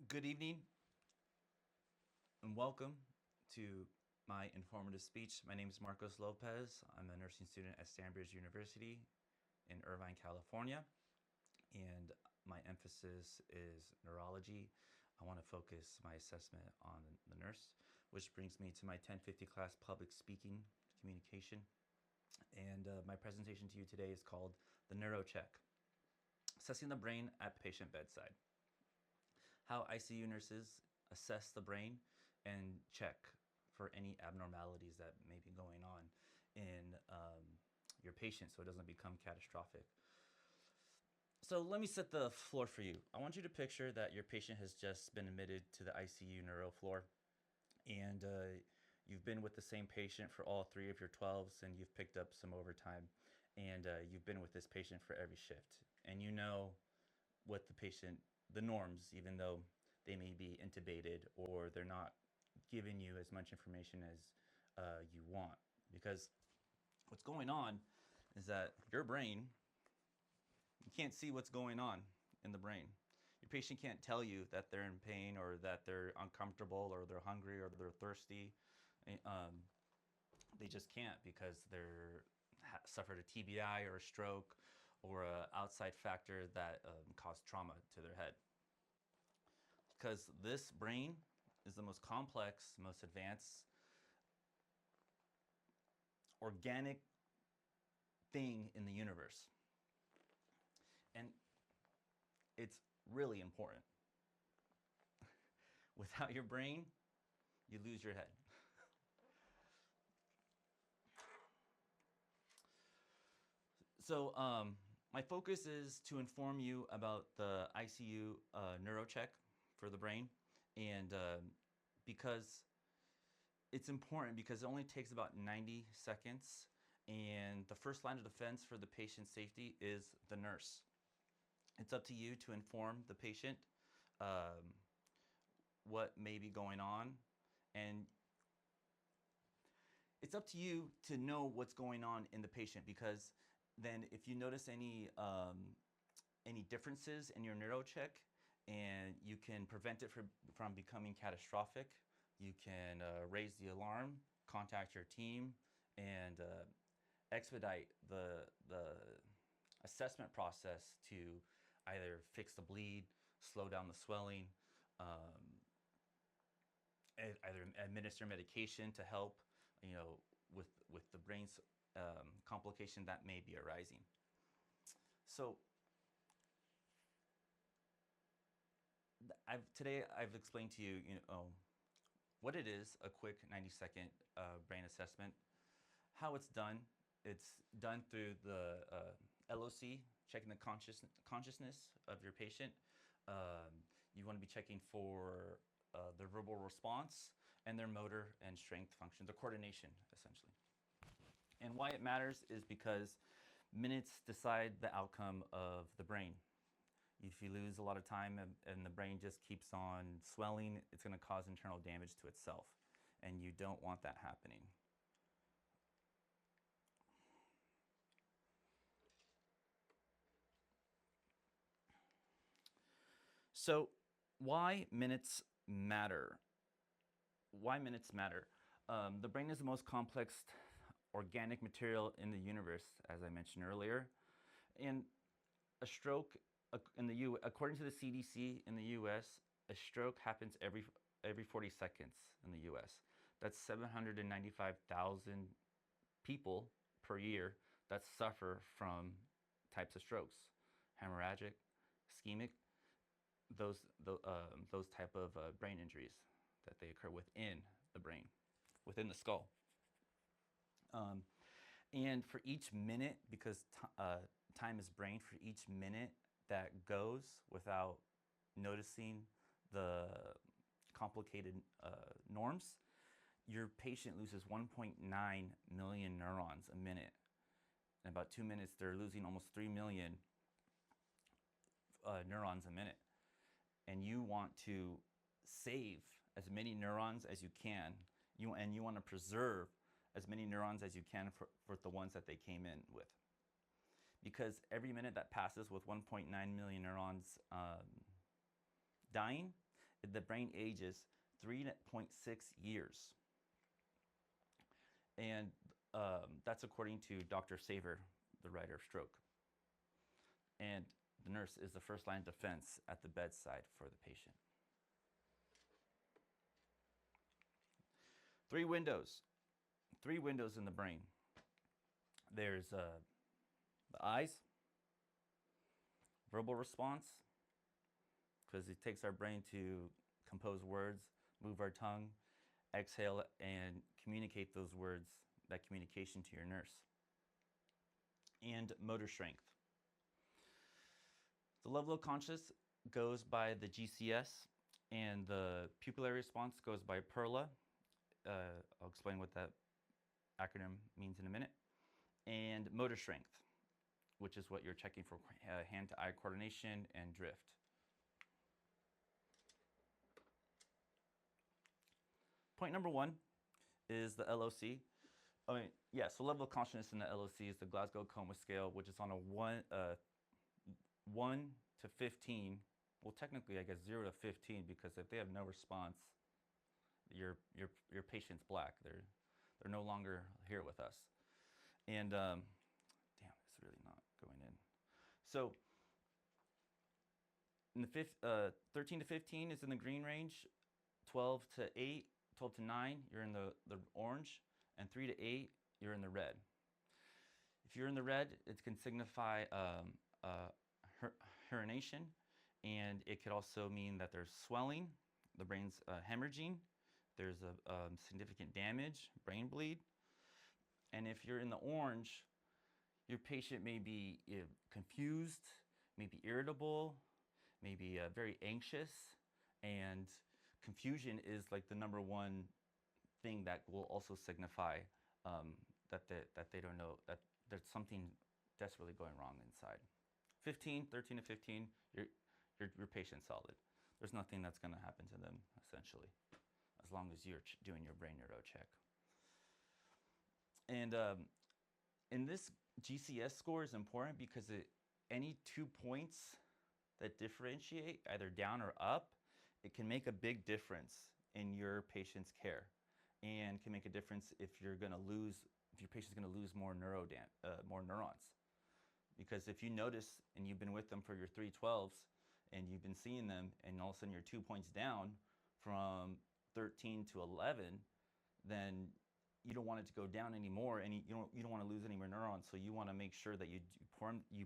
Good evening and welcome to my informative speech. My name is Marcos Lopez. I'm a nursing student at Stanbridge University in Irvine, California, and my emphasis is neurology. I want to focus my assessment on the nurse, which brings me to my 1050 class, public speaking communication. And my presentation to you today is called the Neuro check, assessing the brain at patient bedside. How ICU nurses assess the brain and check for any abnormalities that may be going on in your patient so it doesn't become catastrophic. So let me set the floor for you. I want you to picture that your patient has just been admitted to the ICU neuro floor, and you've been with the same patient for all three of your 12s, and you've picked up some overtime, and you've been with this patient for every shift. And you know what the norms, even though they may be intubated or they're not giving you as much information as you want. Because what's going on is that your brain, you can't see what's going on in the brain. Your patient can't tell you that they're in pain or that they're uncomfortable or they're hungry or they're thirsty. Um, they just can't because they're suffered a TBI or a stroke or an outside factor that caused trauma to their head. Because this brain is the most complex, most advanced organic thing in the universe. And it's really important. Without your brain, you lose your head. So, my focus is to inform you about the ICU neurocheck for the brain. And because it's important because it only takes about 90 seconds. And the first line of defense for the patient's safety is the nurse. It's up to you to inform the patient um, what may be going on. And it's up to you to know what's going on in the patient because then if you notice any differences in your neuro check and you can prevent it from becoming catastrophic, you can raise the alarm, contact your team, and expedite the assessment process to either fix the bleed, slow down the swelling, either administer medication to help, with the brain's complication that may be arising. So today I've explained to you, what it is, a quick 90-second brain assessment, how it's done. It's done through the LOC, checking the consciousness of your patient. You want to be checking for their verbal response and their motor and strength function, the coordination, essentially. And why it matters is because minutes decide the outcome of the brain. If you lose a lot of time and the brain just keeps on swelling, it's going to cause internal damage to itself. And you don't want that happening. So, why minutes matter? Why minutes matter? The brain is the most complex organic material in the universe, as I mentioned earlier. And a stroke according to the CDC in the U.S., a stroke happens every 40 seconds in the U.S. That's 795,000 people per year that suffer from types of strokes, hemorrhagic, ischemic, those type of brain injuries that they occur within the brain, within the skull. And for each minute, because time is brain, for each minute that goes without noticing the complicated norms, your patient loses 1.9 million neurons a minute. In about 2 minutes, they're losing almost 3 million neurons a minute. And you want to save as many neurons as you can, and you want to preserve as many neurons as you can for the ones that they came in with. Because every minute that passes with 1.9 million neurons dying the brain ages 3.6 years. And that's according to Dr. Saver, the writer of Stroke. And the nurse is the first line of defense at the bedside for the patient. 3 windows in the brain. There's the eyes, verbal response, because it takes our brain to compose words, move our tongue, exhale, and communicate those words, that communication to your nurse. And motor strength. The level of conscious goes by the GCS, and the pupillary response goes by PERLA. I'll explain what that acronym means in a minute. And motor strength, which is what you're checking for hand-to-eye coordination and drift. Point number 1 is the LOC. So level of consciousness in the LOC is the Glasgow Coma Scale, which is on a 1 to 15. Well, technically, I guess 0 to 15, because if they have no response, your patient's black. They're no longer here with us. And damn, it's really not going in. So in the 13 to 15 is in the green range. 12 to 9, you're in the orange, and 3 to 8, you're in the red. If you're in the red, it can signify urination, and it could also mean that there's swelling, the brain's hemorrhaging, there's a significant damage, brain bleed. And if you're in the orange, your patient may be confused, maybe irritable, maybe very anxious, and confusion is like the number one thing that will also signify that they don't know, that there's something desperately going wrong inside. 13 to 15, your patient's solid. There's nothing that's going to happen to them, essentially, as long as you're doing your brain neuro check. And in this GCS score is important because any 2 points that differentiate either down or up, it can make a big difference in your patient's care, and can make a difference if your patient's going to lose more neurons. Because if you notice and you've been with them for your 312s and you've been seeing them, and all of a sudden you're 2 points down from 13 to 11, then you don't want it to go down anymore, and you don't want to lose any more neurons. So you want to make sure that you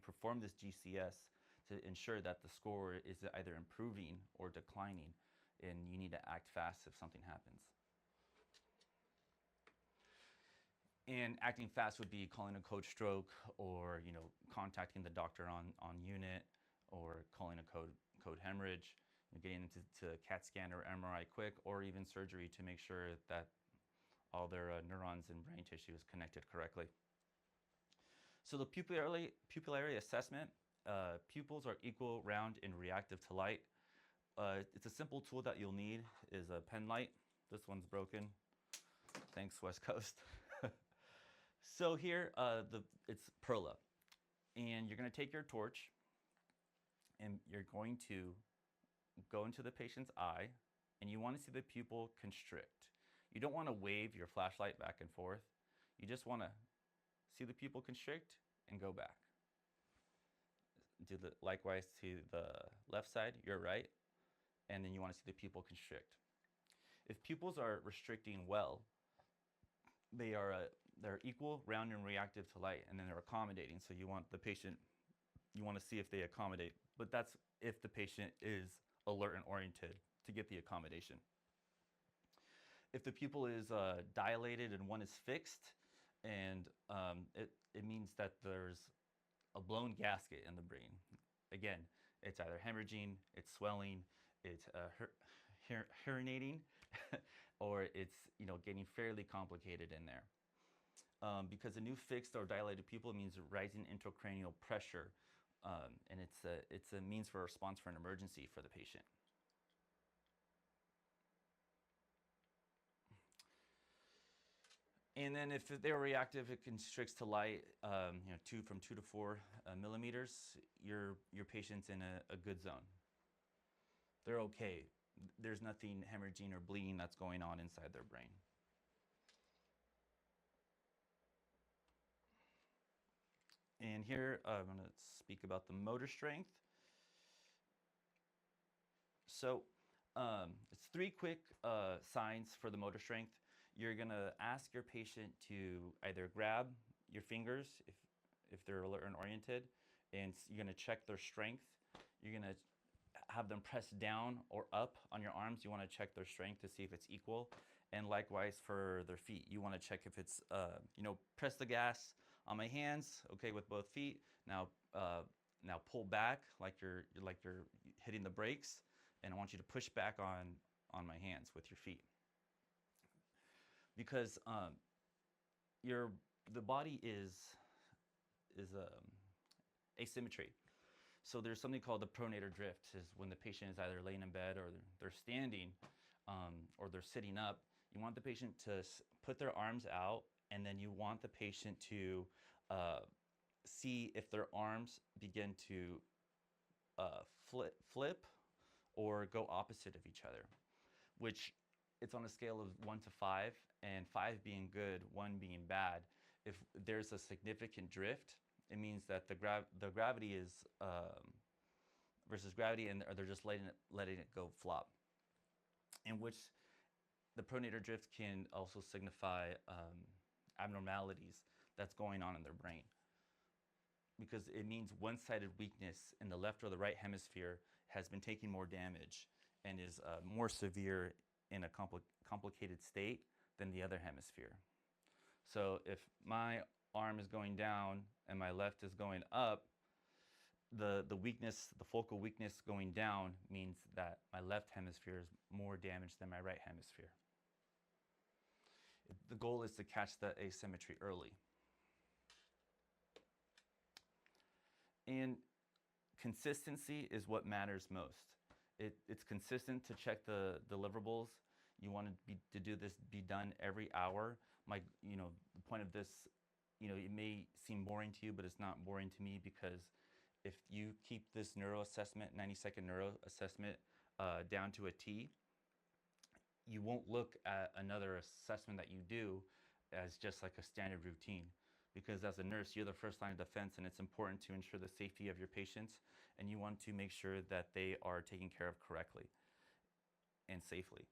perform this GCS to ensure that the score is either improving or declining, and you need to act fast if something happens. And acting fast would be calling a code stroke, or contacting the doctor on unit, or calling a code hemorrhage, getting into CAT scan or MRI quick, or even surgery to make sure that all their neurons and brain tissue is connected correctly. So the pupillary assessment, pupils are equal, round, and reactive to light. It's a simple tool that you'll need is a pen light. This one's broken. Thanks, West Coast. So here, it's PERLA. And you're going to take your torch, and you're going to go into the patient's eye, and you want to see the pupil constrict. You don't want to wave your flashlight back and forth. You just want to see the pupil constrict and go back. Do likewise to the left side, your right, and then you want to see the pupil constrict. If pupils are restricting well, they're equal, round, and reactive to light, and then they're accommodating. So you want to see if they accommodate, but that's if the patient is alert and oriented to get the accommodation. If the pupil is dilated and one is fixed, and it means that there's a blown gasket in the brain. Again, it's either hemorrhaging, it's swelling, it's urinating, or it's getting fairly complicated in there. Because a new fixed or dilated pupil means rising intracranial pressure, and it's a means for a response for an emergency for the patient. And then if they're reactive, it constricts to light, from 2 to 4 millimeters. Your patient's in a good zone. They're okay. there's nothing hemorrhaging or bleeding that's going on inside their brain. And here I'm going to speak about the motor strength. So it's 3 quick signs for the motor strength. You're going to ask your patient to either grab your fingers if they're alert and oriented, and you're going to check their strength. You're going to have them press down or up on your arms. You want to check their strength to see if it's equal. And likewise for their feet, you want to check if it's, press the gas on my hands, okay, with both feet. Now pull back like you're hitting the brakes, and I want you to push back on my hands with your feet. Because the body is asymmetry. So there's something called the pronator drift, is when the patient is either laying in bed or they're standing or they're sitting up. You want the patient to put their arms out, and then you want the patient to see if their arms begin to flip or go opposite of each other, which it's on a scale of 1 to 5, and 5 being good, 1 being bad. If there's a significant drift, it means that the gravity is versus gravity, and they're just letting it go flop. In which the pronator drift can also signify abnormalities that's going on in their brain, because it means one-sided weakness in the left or the right hemisphere has been taking more damage and is more severe in a complicated state than the other hemisphere. So if my arm is going down and my left is going up, the weakness, the focal weakness going down means that my left hemisphere is more damaged than my right hemisphere. The goal is to catch the asymmetry early. And consistency is what matters most. It's consistent to check the deliverables. You want to do this be done every hour. The point of this, it may seem boring to you, but it's not boring to me, because if you keep this neuro assessment, 90-second neuro assessment, down to a T, you won't look at another assessment that you do as just like a standard routine. Because as a nurse, you're the first line of defense, and it's important to ensure the safety of your patients, and you want to make sure that they are taken care of correctly and safely.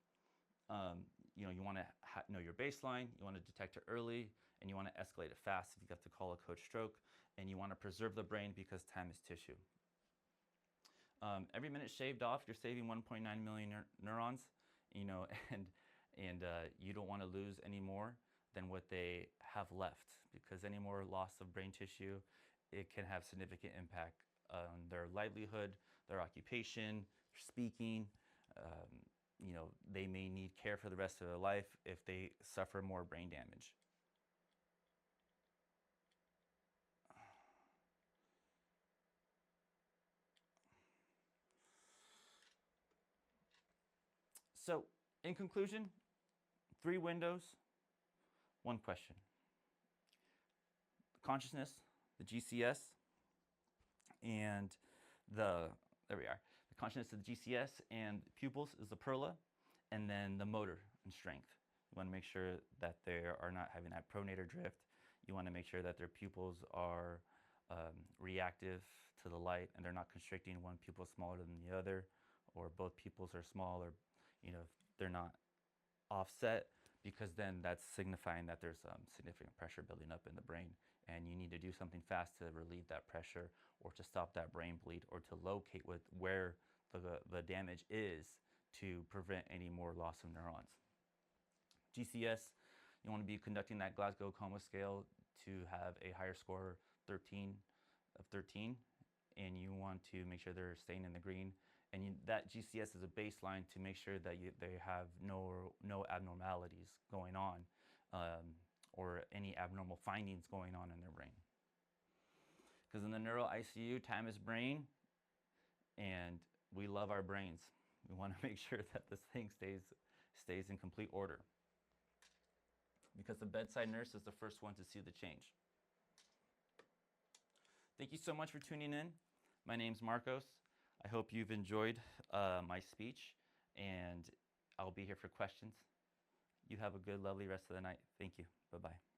You want to know your baseline, you want to detect it early, and you want to escalate it fast if you have to call a code stroke, and you want to preserve the brain because time is tissue. Every minute shaved off, you're saving 1.9 million neurons, and you don't want to lose any more than what they have left, because any more loss of brain tissue, it can have significant impact on their livelihood, their occupation, speaking. They may need care for the rest of their life if they suffer more brain damage. So, in conclusion, 3 windows, 1 question. Consciousness, the GCS, and there we are. The consciousness of the GCS and pupils is the perla, and then the motor and strength. You want to make sure that they are not having that pronator drift. You want to make sure that their pupils are reactive to the light, and they're not constricting. One pupil is smaller than the other, or both pupils are small, or if they're not offset, because then that's signifying that there's significant pressure building up in the brain, and you need to do something fast to relieve that pressure, or to stop that brain bleed, or to locate where the damage is to prevent any more loss of neurons. GCS, you want to be conducting that Glasgow Coma scale to have a higher score, 13 of 13, and you want to make sure they're staying in the green. And that GCS is a baseline to make sure that they have no abnormalities going on, or any abnormal findings going on in their brain. Because in the neuro ICU, time is brain, and we love our brains. We want to make sure that this thing stays in complete order, because the bedside nurse is the first one to see the change. Thank you so much for tuning in. My name's Marcos. I hope you've enjoyed my speech, and I'll be here for questions. You have a good, lovely rest of the night. Thank you. Bye-bye.